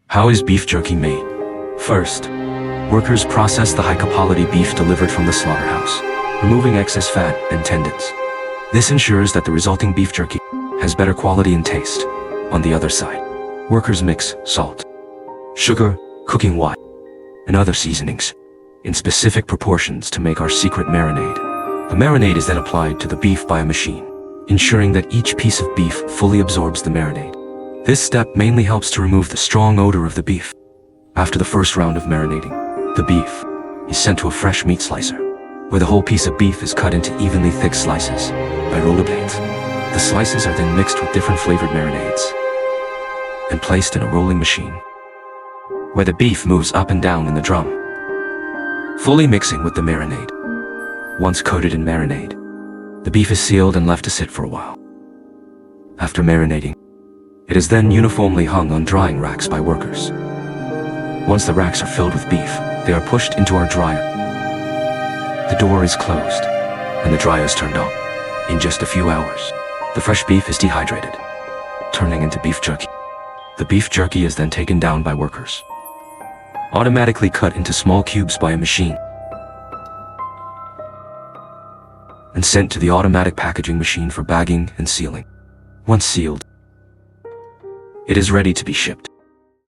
How is beef jerky made? First, workers process the high-quality beef delivered from the slaughterhouse, removing excess fat and tendons. This ensures that the resulting beef jerky has better quality and taste. On the other side, workers mix salt, sugar, cooking oil, and other seasonings in specific proportions to make our secret marinade. The marinade is then applied to the beef by a machine, ensuring that each piece of beef fully absorbs the marinade. This step mainly helps to remove the strong odor of the beef. After the first round of marinating, the beef is sent to a fresh meat slicer, where the whole piece of beef is cut into evenly thick slices by rollerblades. The slices are then mixed with different flavored marinades and placed in a rolling machine, where the beef moves up and down in the drum, fully mixing with the marinade. Once coated in marinade, the beef is sealed and left to sit for a while. After marinating, it is then uniformly hung on drying racks by workers. Once the racks are filled with beef, they are pushed into our dryer. The door is closed, and the dryer is turned on. In just a few hours, the fresh beef is dehydrated, turning into beef jerky. The beef jerky is then taken down by workers, automatically cut into small cubes by a machine, and sent to the automatic packaging machine for bagging and sealing. Once sealed, it is ready to be shipped.